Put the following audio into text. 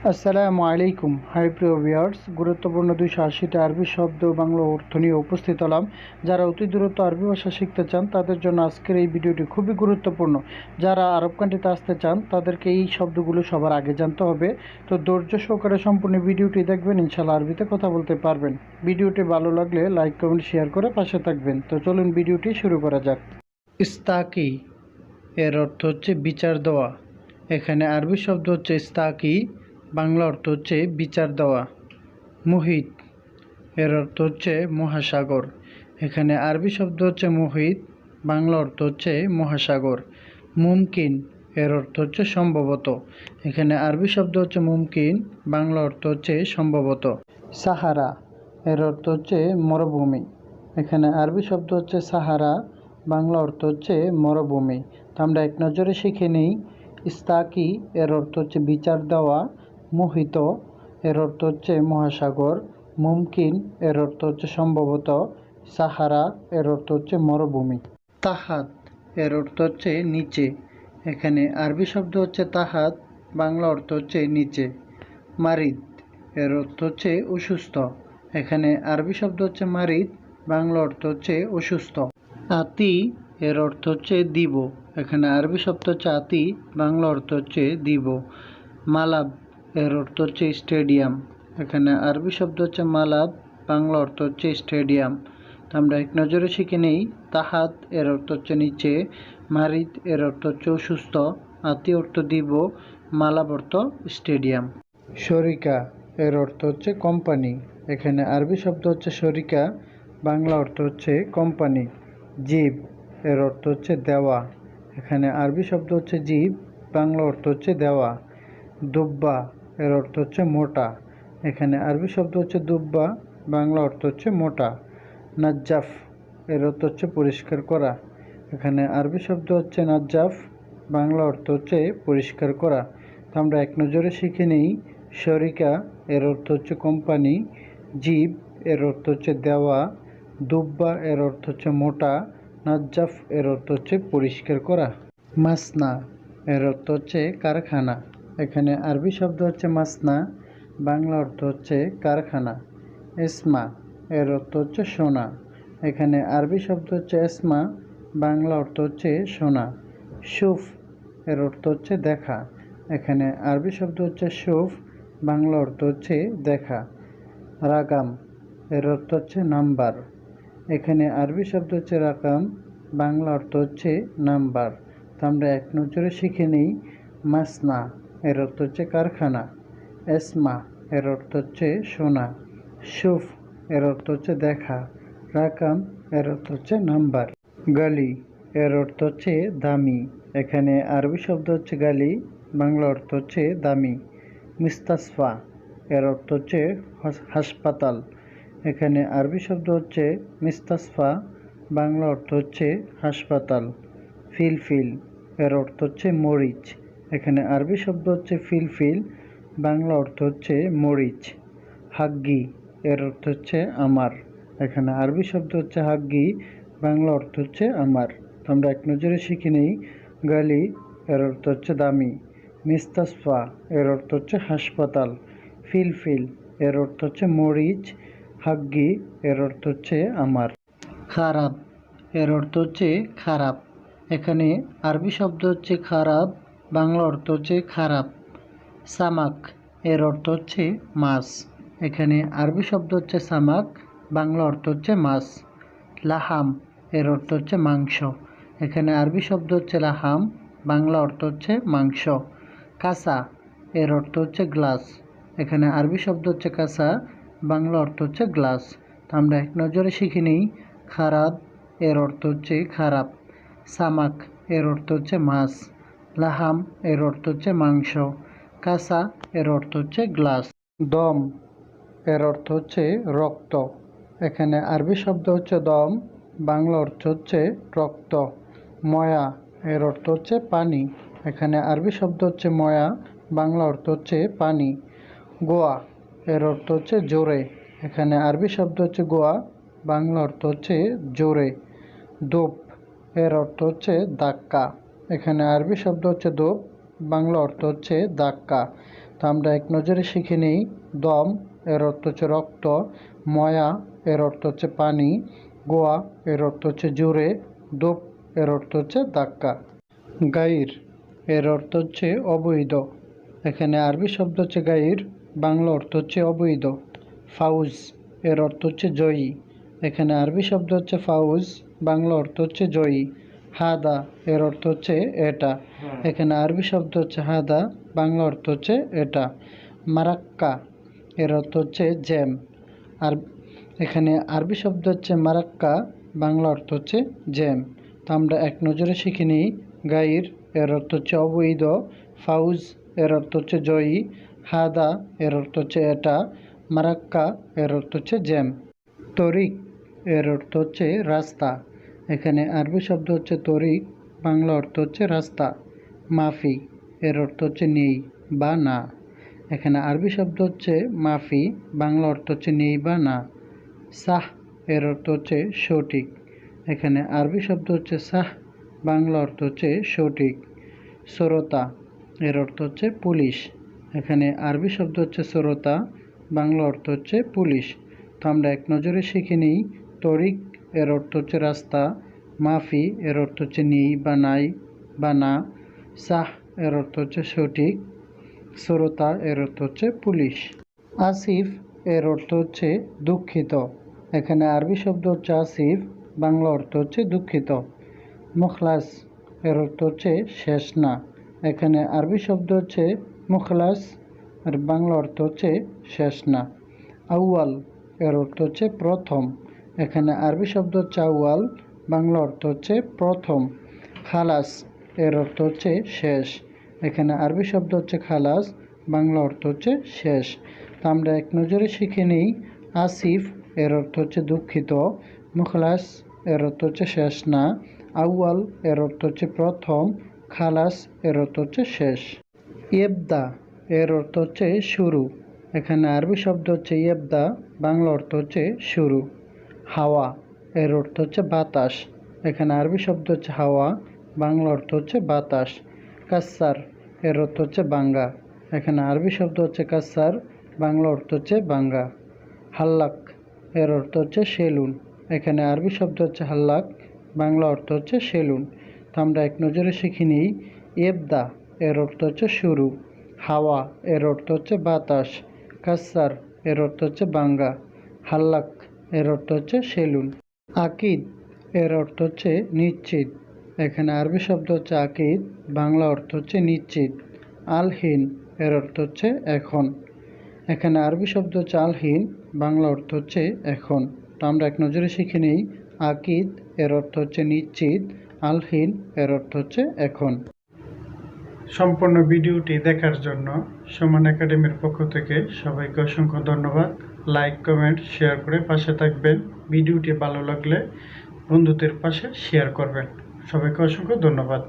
আসসালামু আলাইকুম। হাই প্রিয় ভিউয়ার্স, গুরুত্বপূর্ণ 280টা আরবি শব্দ বাংলা অর্থ নিয়ে উপস্থিত হলাম। যারা অতি দ্রুত আরবি ভাষা শিখতে চান তাদের জন্য আজকের এই ভিডিওটি খুবই গুরুত্বপূর্ণ। যারা আরব কান্ট্রিতে আসতে চান তাদেরকে এই শব্দগুলো সবার আগে জানতে হবে। তো ধৈর্য সহকারে সম্পূর্ণ ভিডিওটি দেখবেন, ইনশাআল্লাহ আরবিতে কথা বলতে পারবেন। ভিডিওটি ভালো লাগলে লাইক কমেন্ট শেয়ার করে পাশে থাকবেন। তো চলুন ভিডিওটি শুরু করা যাক। ইস্তাকি এর অর্থ হচ্ছে বিচার দেওয়া। এখানে আরবি শব্দ হচ্ছে ইস্তাকি, বাংলা অর্থ হচ্ছে বিচার দেওয়া। মুহিত এর অর্থ হচ্ছে মহাসাগর। এখানে আরবি শব্দ হচ্ছে মুহিত, বাংলা অর্থ হচ্ছে মহাসাগর। মুমকিন এর অর্থ হচ্ছে সম্ভবত। এখানে আরবি শব্দ হচ্ছে মুমকিন, বাংলা অর্থ হচ্ছে সম্ভবত। সাহারা এর অর্থ হচ্ছে মরুভূমি। এখানে আরবি শব্দ হচ্ছে সাহারা, বাংলা অর্থ হচ্ছে মরুভূমি। তো আমরা এক নজরে শিখে নিই। ইস্তাকি এর অর্থ হচ্ছে বিচার দেওয়া, মোহিত এর অর্থ হচ্ছে মহাসাগর, মুমকিন এর অর্থ হচ্ছে সম্ভবত, সাহারা এর অর্থ হচ্ছে মরুভূমি। তাহাত এর অর্থ হচ্ছে নিচে। এখানে আরবি শব্দ হচ্ছে তাহাত, বাংলা অর্থ হচ্ছে নিচে। মারিদ এর অর্থ হচ্ছে অসুস্থ। এখানে আরবি শব্দ হচ্ছে মারিদ, বাংলা অর্থ হচ্ছে অসুস্থ। আতি এর অর্থ হচ্ছে দিব। এখানে আরবি শব্দ হচ্ছে আতি, বাংলা অর্থ হচ্ছে দিব। মালাব এর অর্থ হচ্ছে স্টেডিয়াম। এখানে আরবি শব্দ হচ্ছে মালাব, বাংলা অর্থ হচ্ছে স্টেডিয়াম। তো আমরা এক নজরে শিখে নেই। তাহাত এর অর্থ হচ্ছে নিচে, মারিদ এর অর্থ হচ্ছে অসুস্থ, আতি অর্থ দিব, মালাব অর্থ স্টেডিয়াম। শরিকা এর অর্থ হচ্ছে কোম্পানি। এখানে আরবি শব্দ হচ্ছে শরিকা, বাংলা অর্থ হচ্ছে কোম্পানি। জীব এর অর্থ হচ্ছে দেওয়া। এখানে আরবি শব্দ হচ্ছে জীব, বাংলা অর্থ হচ্ছে দেওয়া। দুব্বা এর অর্থ হচ্ছে মোটা। এখানে আরবি শব্দ হচ্ছে দুব্বা, বাংলা অর্থ হচ্ছে মোটা। নাজ্জাফ এর অর্থ হচ্ছে পরিষ্কার করা। এখানে আরবি শব্দ হচ্ছে নাজ্জাফ, বাংলা অর্থ হচ্ছে পরিষ্কার করা। তো আমরা এক নজরে শিখে নিই। শরিকা এর অর্থ হচ্ছে কোম্পানি, জীব এর অর্থ হচ্ছে দেওয়া, দুব্বা এর অর্থ হচ্ছে মোটা, নাজ্জাফ এর অর্থ হচ্ছে পরিষ্কার করা। মাসনা এর অর্থ হচ্ছে কারখানা। এখানে আরবি শব্দ হচ্ছে মাসনা, বাংলা অর্থ হচ্ছে কারখানা। এসমা এর অর্থ হচ্ছে সোনা। এখানে আরবি শব্দ হচ্ছে এসমা, বাংলা অর্থ হচ্ছে সোনা। সুফ এর অর্থ হচ্ছে দেখা। এখানে আরবি শব্দ হচ্ছে সুফ, বাংলা অর্থ হচ্ছে দেখা। রাকাম এর অর্থ হচ্ছে নাম্বার। এখানে আরবি শব্দ হচ্ছে রাকাম, বাংলা অর্থ হচ্ছে নাম্বার। তো আমরা এক নজরে শিখে নিই। মাসনা এর অর্থ হচ্ছে কারখানা, এসমা এর অর্থ হচ্ছে সোনা, সুফ এর অর্থ হচ্ছে দেখা, রাকাম এর অর্থ হচ্ছে নাম্বার। গালি এর অর্থ হচ্ছে দামি। এখানে আরবি শব্দ হচ্ছে গালি, বাংলা অর্থ হচ্ছে দামি। মিস্তাসফা এর অর্থ হচ্ছে হাসপাতাল। এখানে আরবি শব্দ হচ্ছে মিস্তাসফা, বাংলা অর্থ হচ্ছে হাসপাতাল। ফিলফিল এর অর্থ হচ্ছে মরিচ। এখানে আরবি শব্দ হচ্ছে ফিলফিল, বাংলা অর্থ হচ্ছে মরিচ। হাগ্গি এর অর্থ হচ্ছে আমার। এখানে আরবি শব্দ হচ্ছে হাগ্গি, বাংলা অর্থ হচ্ছে আমার। তো আমরা এক নজরে শিখে নিই। গালি এর অর্থ হচ্ছে দামি, মিস্তাসফা এর অর্থ হচ্ছে হাসপাতাল, ফিলফিল এর অর্থ হচ্ছে মরিচ, হাগ্গি এর অর্থ হচ্ছে আমার। খারাপ এর অর্থ হচ্ছে খারাপ। এখানে আরবি শব্দ হচ্ছে খারাপ, বাংলা অর্থ হচ্ছে খারাপ। সামাক এর অর্থ হচ্ছে মাছ। এখানে আরবি শব্দ হচ্ছে সামাক, বাংলা অর্থ হচ্ছে মাছ। লাহাম এর অর্থ হচ্ছে মাংস। এখানে আরবি শব্দ হচ্ছে লাহাম, বাংলা অর্থ হচ্ছে মাংস। কাসা এর অর্থ হচ্ছে গ্লাস। এখানে আরবি শব্দ হচ্ছে কাসা, বাংলা অর্থ হচ্ছে গ্লাস। তো আমরা এক নজরে শিখে নিই। খারাপ এর অর্থ হচ্ছে খারাপ, সামাক এর অর্থ হচ্ছে মাছ, লাহাম এর অর্থ হচ্ছে মাংস, কাসা এর অর্থ হচ্ছে গ্লাস। দম এর অর্থ হচ্ছে রক্ত। এখানে আরবি শব্দ হচ্ছে দম, বাংলা অর্থ হচ্ছে রক্ত। ময়া এর অর্থ হচ্ছে পানি। এখানে আরবি শব্দ হচ্ছে ময়া, বাংলা অর্থ হচ্ছে পানি। গোয়া এর অর্থ হচ্ছে জোরে। এখানে আরবি শব্দ হচ্ছে গোয়া, বাংলা অর্থ হচ্ছে জোরে। দোপ এর অর্থ হচ্ছে ধাক্কা। এখানে আরবি শব্দ হচ্ছে দোপ, বাংলা অর্থ হচ্ছে ধাক্কা। তো আমরা এক নজরে শিখে নিই। দম এর অর্থ হচ্ছে রক্ত, ময়া এর অর্থ হচ্ছে পানি, গোয়া এর অর্থ হচ্ছে জোরে, দোপ এর অর্থ হচ্ছে ধাক্কা। গাইর এর অর্থ হচ্ছে অবৈধ। এখানে আরবি শব্দ হচ্ছে গাইর, বাংলা অর্থ হচ্ছে অবৈধ। ফাউজ এর অর্থ হচ্ছে জয়ী। এখানে আরবি শব্দ হচ্ছে ফাউজ, বাংলা অর্থ হচ্ছে জয়ী। হাদা এর অর্থ হচ্ছে এটা। এখানে আরবি শব্দ হচ্ছে হাদা, বাংলা অর্থ হচ্ছে এটা। মারাক্কা এর অর্থ হচ্ছে জ্যাম। আর এখানে আরবি শব্দ হচ্ছে মারাক্কা, বাংলা অর্থ হচ্ছে জ্যাম। তো আমরা এক নজরে শিখে নিই। গাইর এর অর্থ হচ্ছে অবৈধ, ফাউজ এর অর্থ হচ্ছে জয়ী, হাদা এর অর্থ হচ্ছে এটা, মারাক্কা এর অর্থ হচ্ছে জ্যাম। তরিক এর অর্থ হচ্ছে রাস্তা। এখানে আরবি শব্দ হচ্ছে তরিক, বাংলা অর্থ হচ্ছে রাস্তা। মাফি এর অর্থ হচ্ছে নেই বা না। এখানে আরবি শব্দ হচ্ছে মাফি, বাংলা অর্থ হচ্ছে নেই বা না। সাহ এর অর্থ হচ্ছে সঠিক। এখানে আরবি শব্দ হচ্ছে সাহ, বাংলা অর্থ হচ্ছে সঠিক। শ্রোতা এর অর্থ হচ্ছে পুলিশ। এখানে আরবি শব্দ হচ্ছে শ্রোতা, বাংলা অর্থ হচ্ছে পুলিশ। তো আমরা এক নজরে শিখে নিই। তরিক এর অর্থ হচ্ছে রাস্তা, মাফি এর অর্থ হচ্ছে নেই বা নাই বা না, সাহ এর অর্থ হচ্ছে সঠিক, শ্রোতা এর অর্থ হচ্ছে পুলিশ। আসিফ এর অর্থ হচ্ছে দুঃখিত। এখানে আরবি শব্দ হচ্ছে আসিফ, বাংলা অর্থ হচ্ছে দুঃখিত। মুখলাস এর অর্থ হচ্ছে শেষ না। এখানে আরবি শব্দ হচ্ছে মুখলাস, আর বাংলা অর্থ হচ্ছে শেষ না। আউয়াল এর অর্থ হচ্ছে প্রথম। এখানে আরবি শব্দ হচ্ছে আউয়াল, বাংলা অর্থ হচ্ছে প্রথম। খালাস এর অর্থ হচ্ছে শেষ। এখানে আরবি শব্দ হচ্ছে খালাস, বাংলা অর্থ হচ্ছে শেষ। তো আমরা এক নজরে শিখে নিই। আসিফ এর অর্থ হচ্ছে দুঃখিত, মুখলাস এর অর্থ হচ্ছে শেষ না, আউয়াল এর অর্থ হচ্ছে প্রথম, খালাস এর অর্থ হচ্ছে শেষ। ইবদা এর অর্থ হচ্ছে শুরু। এখানে আরবি শব্দ হচ্ছে ইবদা, বাংলা অর্থ হচ্ছে শুরু। হাওয়া এর অর্থ হচ্ছে বাতাস। এখানে আরবি শব্দ হচ্ছে হাওয়া, বাংলা অর্থ হচ্ছে বাতাস। কাসার এর অর্থ হচ্ছে বাঙ্গা। এখানে আরবি শব্দ হচ্ছে কাসার, বাংলা অর্থ হচ্ছে বাঙ্গা। হাল্লাক এর অর্থ হচ্ছে সেলুন। এখানে আরবি শব্দ হচ্ছে হাল্লাক, বাংলা অর্থ হচ্ছে সেলুন। তো আমরা এক নজরে শিখে নিই। ইবদা এর অর্থ হচ্ছে শুরু, হাওয়া এর অর্থ হচ্ছে বাতাস, কাসার এর অর্থ হচ্ছে বাঙ্গা, হাল্লাক এর অর্থ হচ্ছে সেলুন। আকিদ এর অর্থ হচ্ছে নিশ্চিত। এখানে আরবি শব্দ হচ্ছে আকিদ, বাংলা অর্থ হচ্ছে নিশ্চিত। আলহিন এর অর্থ হচ্ছে এখন। এখানে আরবি শব্দ হচ্ছে আলহিন, বাংলা অর্থ হচ্ছে এখন। তো আমরা এক নজরে শিখে নিই। আকিদ এর অর্থ হচ্ছে নিশ্চিত, আলহিন এর অর্থ হচ্ছে এখন। সম্পূর্ণ ভিডিওটি দেখার জন্য সুমন একাডেমির পক্ষ থেকে সবাইকে অসংখ্য ধন্যবাদ। লাইক, কমেন্ট, শেয়ার করে পাশে থাকবেন। ভিডিওটি ভালো লাগলে বন্ধুদের পাশে শেয়ার করবেন। সবাইকে অসংখ্য ধন্যবাদ।